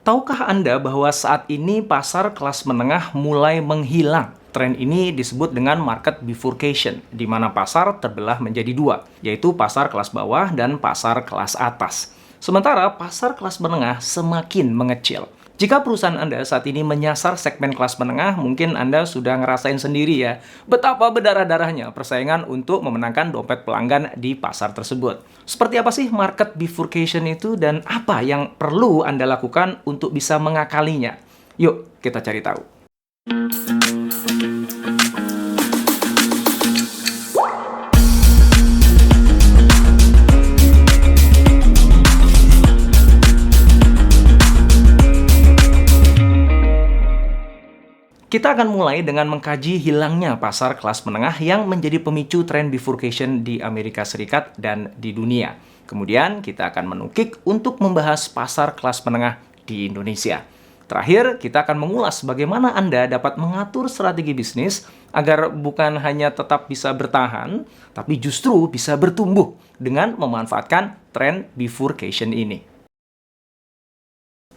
Tahukah Anda bahwa saat ini pasar kelas menengah mulai menghilang? Tren ini disebut dengan market bifurcation, di mana pasar terbelah menjadi dua, yaitu pasar kelas bawah dan pasar kelas atas. Sementara pasar kelas menengah semakin mengecil. Jika perusahaan Anda saat ini menyasar segmen kelas menengah, mungkin Anda sudah ngerasain sendiri ya, betapa berdarah-darahnya persaingan untuk memenangkan dompet pelanggan di pasar tersebut. Seperti apa sih market bifurcation itu dan apa yang perlu Anda lakukan untuk bisa mengakalinya? Yuk, kita cari tahu. Kita akan mulai dengan mengkaji hilangnya pasar kelas menengah yang menjadi pemicu tren bifurcation di Amerika Serikat dan di dunia. Kemudian kita akan menukik untuk membahas pasar kelas menengah di Indonesia. Terakhir, kita akan mengulas bagaimana Anda dapat mengatur strategi bisnis agar bukan hanya tetap bisa bertahan, tapi justru bisa bertumbuh dengan memanfaatkan tren bifurcation ini.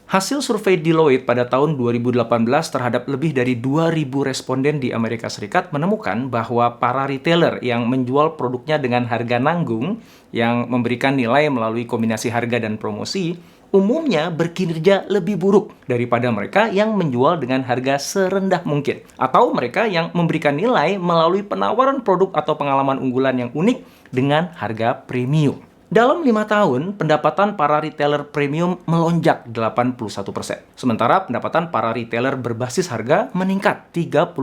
Hasil survei Deloitte pada tahun 2018 terhadap lebih dari 2.000 responden di Amerika Serikat menemukan bahwa para retailer yang menjual produknya dengan harga nanggung, yang memberikan nilai melalui kombinasi harga dan promosi, umumnya berkinerja lebih buruk daripada mereka yang menjual dengan harga serendah mungkin, atau mereka yang memberikan nilai melalui penawaran produk atau pengalaman unggulan yang unik dengan harga premium. Dalam 5 tahun, pendapatan para retailer premium melonjak 81%. Sementara pendapatan para retailer berbasis harga meningkat 37%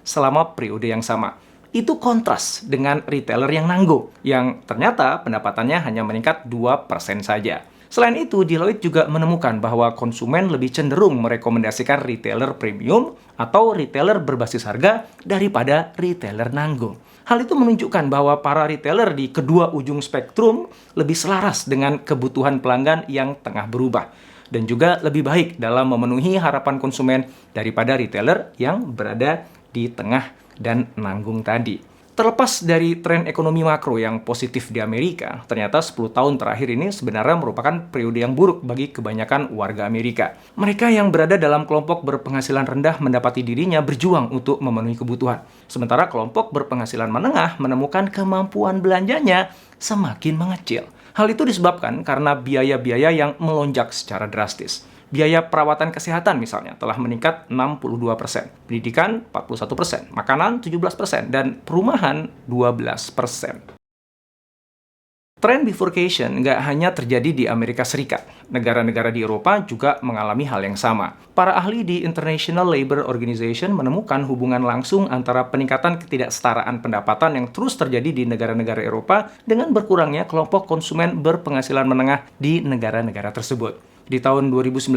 selama periode yang sama. Itu kontras dengan retailer yang nanggung, yang ternyata pendapatannya hanya meningkat 2% saja. Selain itu, Deloitte juga menemukan bahwa konsumen lebih cenderung merekomendasikan retailer premium atau retailer berbasis harga daripada retailer nanggung. Hal itu menunjukkan bahwa para retailer di kedua ujung spektrum lebih selaras dengan kebutuhan pelanggan yang tengah berubah, dan juga lebih baik dalam memenuhi harapan konsumen daripada retailer yang berada di tengah dan nanggung tadi. Terlepas dari tren ekonomi makro yang positif di Amerika, ternyata 10 tahun terakhir ini sebenarnya merupakan periode yang buruk bagi kebanyakan warga Amerika. Mereka yang berada dalam kelompok berpenghasilan rendah mendapati dirinya berjuang untuk memenuhi kebutuhan. Sementara kelompok berpenghasilan menengah menemukan kemampuan belanjanya semakin mengecil. Hal itu disebabkan karena biaya-biaya yang melonjak secara drastis. Biaya perawatan kesehatan misalnya telah meningkat 62%, pendidikan 41%, makanan 17%, dan perumahan 12%. Tren bifurcation nggak hanya terjadi di Amerika Serikat. Negara-negara di Eropa juga mengalami hal yang sama. Para ahli di International Labour Organization menemukan hubungan langsung antara peningkatan ketidaksetaraan pendapatan yang terus terjadi di negara-negara Eropa dengan berkurangnya kelompok konsumen berpenghasilan menengah di negara-negara tersebut. Di tahun 2019,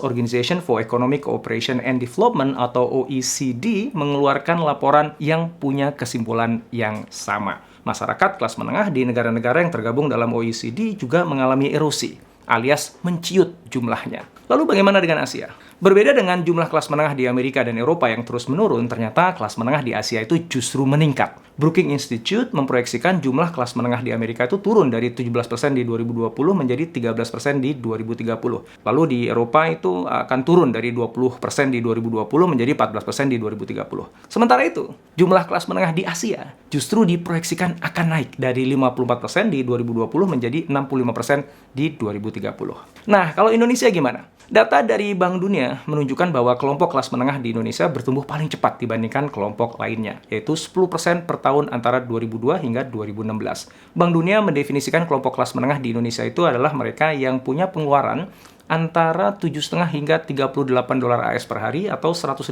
Organization for Economic Cooperation and Development atau OECD mengeluarkan laporan yang punya kesimpulan yang sama. Masyarakat kelas menengah di negara-negara yang tergabung dalam OECD juga mengalami erosi, alias menciut jumlahnya. Lalu bagaimana dengan Asia? Berbeda dengan jumlah kelas menengah di Amerika dan Eropa yang terus menurun, ternyata kelas menengah di Asia itu justru meningkat. Brookings Institute memproyeksikan jumlah kelas menengah di Amerika itu turun dari 17% di 2020 menjadi 13% di 2030. Lalu di Eropa itu akan turun dari 20% di 2020 menjadi 14% di 2030. Sementara itu, jumlah kelas menengah di Asia justru diproyeksikan akan naik dari 54% di 2020 menjadi 65% di 2030. Nah, kalau Indonesia gimana? Data dari Bank Dunia menunjukkan bahwa kelompok kelas menengah di Indonesia bertumbuh paling cepat dibandingkan kelompok lainnya, yaitu 10% per tahun antara 2002 hingga 2016. Bank Dunia mendefinisikan kelompok kelas menengah di Indonesia itu adalah mereka yang punya pengeluaran antara 7,5 hingga 38 dolar AS per hari atau 100.000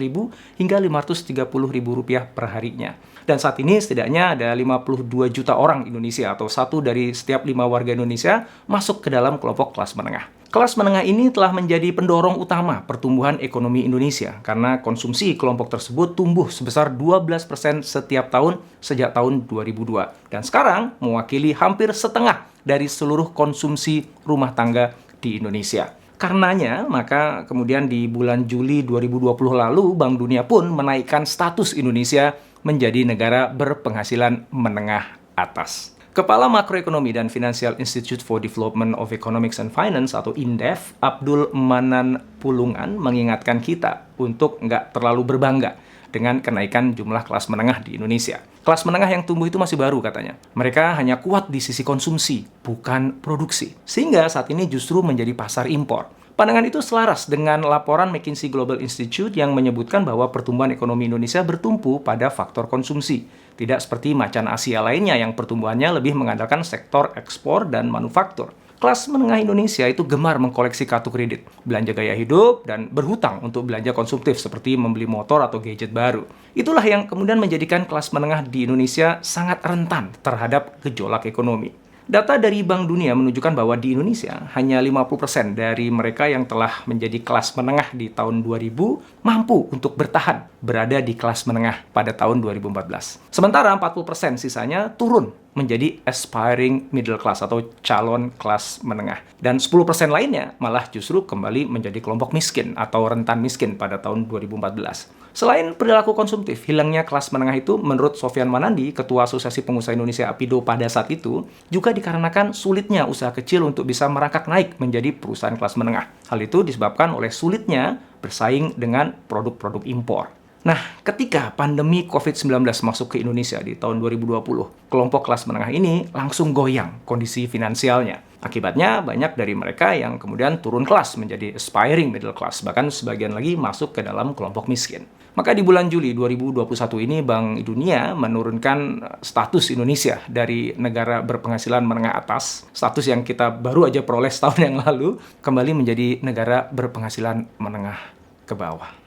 hingga 530.000 rupiah per harinya. Dan saat ini setidaknya ada 52 juta orang Indonesia atau 1 dari setiap 5 warga Indonesia masuk ke dalam kelompok kelas menengah. Kelas menengah ini telah menjadi pendorong utama pertumbuhan ekonomi Indonesia karena konsumsi kelompok tersebut tumbuh sebesar 12% setiap tahun sejak tahun 2002 dan sekarang mewakili hampir setengah dari seluruh konsumsi rumah tangga di Indonesia. Karenanya, maka kemudian di bulan Juli 2020 lalu, Bank Dunia pun menaikkan status Indonesia menjadi negara berpenghasilan menengah atas. Kepala Makroekonomi dan Financial Institute for Development of Economics and Finance atau INDEF, Abdul Manan Pulungan, mengingatkan kita untuk nggak terlalu berbangga dengan kenaikan jumlah kelas menengah di Indonesia. Kelas menengah yang tumbuh itu masih baru katanya. Mereka hanya kuat di sisi konsumsi, bukan produksi. Sehingga saat ini justru menjadi pasar impor. Pandangan itu selaras dengan laporan McKinsey Global Institute yang menyebutkan bahwa pertumbuhan ekonomi Indonesia bertumpu pada faktor konsumsi. Tidak seperti macan Asia lainnya yang pertumbuhannya lebih mengandalkan sektor ekspor dan manufaktur. Kelas menengah Indonesia itu gemar mengkoleksi kartu kredit, belanja gaya hidup, dan berhutang untuk belanja konsumtif seperti membeli motor atau gadget baru. Itulah yang kemudian menjadikan kelas menengah di Indonesia sangat rentan terhadap gejolak ekonomi. Data dari Bank Dunia menunjukkan bahwa di Indonesia hanya 50% dari mereka yang telah menjadi kelas menengah di tahun 2000 mampu untuk bertahan berada di kelas menengah pada tahun 2014. Sementara 40% sisanya turun menjadi aspiring middle class atau calon kelas menengah. Dan 10% lainnya malah justru kembali menjadi kelompok miskin atau rentan miskin pada tahun 2014. Selain perilaku konsumtif, hilangnya kelas menengah itu menurut Sofyan Manandi, Ketua Asosiasi Pengusaha Indonesia APiDO pada saat itu, juga dikarenakan sulitnya usaha kecil untuk bisa merangkak naik menjadi perusahaan kelas menengah. Hal itu disebabkan oleh sulitnya bersaing dengan produk-produk impor. Nah, ketika pandemi COVID-19 masuk ke Indonesia di tahun 2020, kelompok kelas menengah ini langsung goyang kondisi finansialnya. Akibatnya, banyak dari mereka yang kemudian turun kelas menjadi aspiring middle class, bahkan sebagian lagi masuk ke dalam kelompok miskin. Maka di bulan Juli 2021 ini, Bank Dunia menurunkan status Indonesia dari negara berpenghasilan menengah atas, status yang kita baru aja peroleh setahun yang lalu, kembali menjadi negara berpenghasilan menengah ke bawah.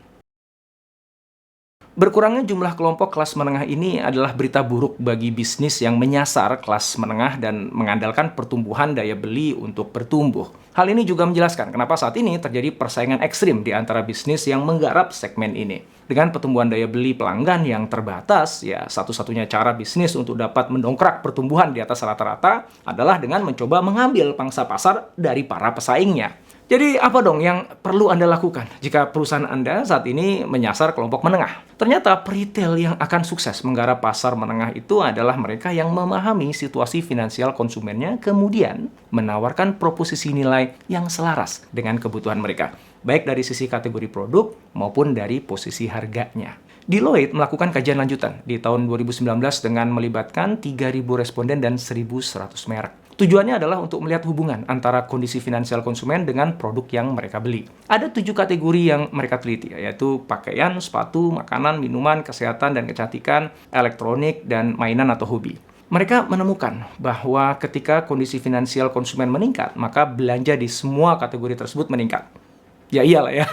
Berkurangnya jumlah kelompok kelas menengah ini adalah berita buruk bagi bisnis yang menyasar kelas menengah dan mengandalkan pertumbuhan daya beli untuk bertumbuh. Hal ini juga menjelaskan kenapa saat ini terjadi persaingan ekstrim di antara bisnis yang menggarap segmen ini. Dengan pertumbuhan daya beli pelanggan yang terbatas, ya satu-satunya cara bisnis untuk dapat mendongkrak pertumbuhan di atas rata-rata adalah dengan mencoba mengambil pangsa pasar dari para pesaingnya. Jadi apa dong yang perlu Anda lakukan jika perusahaan Anda saat ini menyasar kelompok menengah? Ternyata peritel yang akan sukses menggarap pasar menengah itu adalah mereka yang memahami situasi finansial konsumennya, kemudian menawarkan proposisi nilai yang selaras dengan kebutuhan mereka, baik dari sisi kategori produk maupun dari posisi harganya. Deloitte melakukan kajian lanjutan di tahun 2019 dengan melibatkan 3.000 responden dan 1.100 merek. Tujuannya adalah untuk melihat hubungan antara kondisi finansial konsumen dengan produk yang mereka beli. Ada 7 kategori yang mereka teliti, yaitu pakaian, sepatu, makanan, minuman, kesehatan dan kecantikan, elektronik, dan mainan atau hobi. Mereka menemukan bahwa ketika kondisi finansial konsumen meningkat, maka belanja di semua kategori tersebut meningkat. Ya iyalah ya.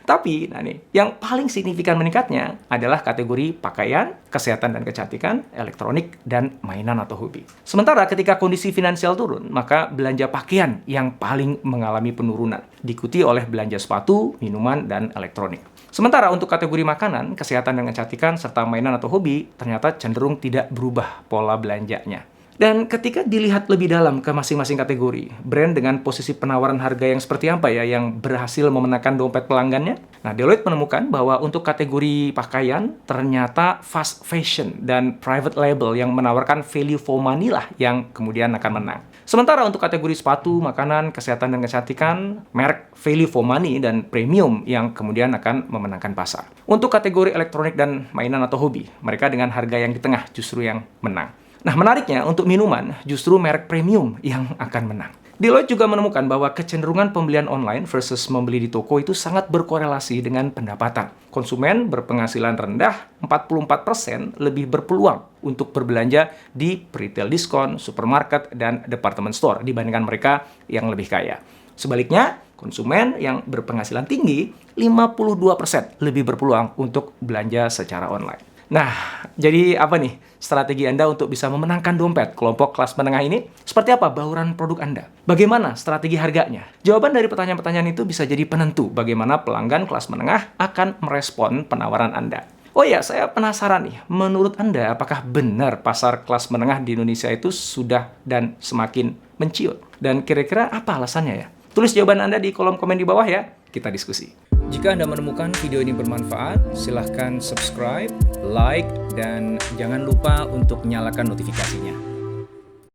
Tapi, yang paling signifikan meningkatnya adalah kategori pakaian, kesehatan dan kecantikan, elektronik, dan mainan atau hobi. Sementara ketika kondisi finansial turun, maka belanja pakaian yang paling mengalami penurunan, diikuti oleh belanja sepatu, minuman, dan elektronik. Sementara untuk kategori makanan, kesehatan dan kecantikan, serta mainan atau hobi, ternyata cenderung tidak berubah pola belanjanya. Dan ketika dilihat lebih dalam ke masing-masing kategori, brand dengan posisi penawaran harga yang seperti apa ya yang berhasil memenangkan dompet pelanggannya? Nah, Deloitte menemukan bahwa untuk kategori pakaian, ternyata fast fashion dan private label yang menawarkan value for money lah yang kemudian akan menang. Sementara untuk kategori sepatu, makanan, kesehatan dan kecantikan, merek value for money dan premium yang kemudian akan memenangkan pasar. Untuk kategori elektronik dan mainan atau hobi, mereka dengan harga yang di tengah justru yang menang. Nah, menariknya untuk minuman, justru merek premium yang akan menang. Deloitte juga menemukan bahwa kecenderungan pembelian online versus membeli di toko itu sangat berkorelasi dengan pendapatan. Konsumen berpenghasilan rendah 44% lebih berpeluang untuk berbelanja di retail diskon, supermarket, dan department store dibandingkan mereka yang lebih kaya. Sebaliknya, konsumen yang berpenghasilan tinggi 52% lebih berpeluang untuk belanja secara online. Nah, jadi apa nih strategi Anda untuk bisa memenangkan dompet kelompok kelas menengah ini? Seperti apa bauran produk Anda? Bagaimana strategi harganya? Jawaban dari pertanyaan-pertanyaan itu bisa jadi penentu bagaimana pelanggan kelas menengah akan merespon penawaran Anda. Oh ya, saya penasaran nih, menurut Anda apakah benar pasar kelas menengah di Indonesia itu sudah dan semakin menciut? Dan kira-kira apa alasannya ya? Tulis jawaban Anda di kolom komen di bawah ya, kita diskusi. Jika Anda menemukan video ini bermanfaat, silahkan subscribe, like, dan jangan lupa untuk nyalakan notifikasinya.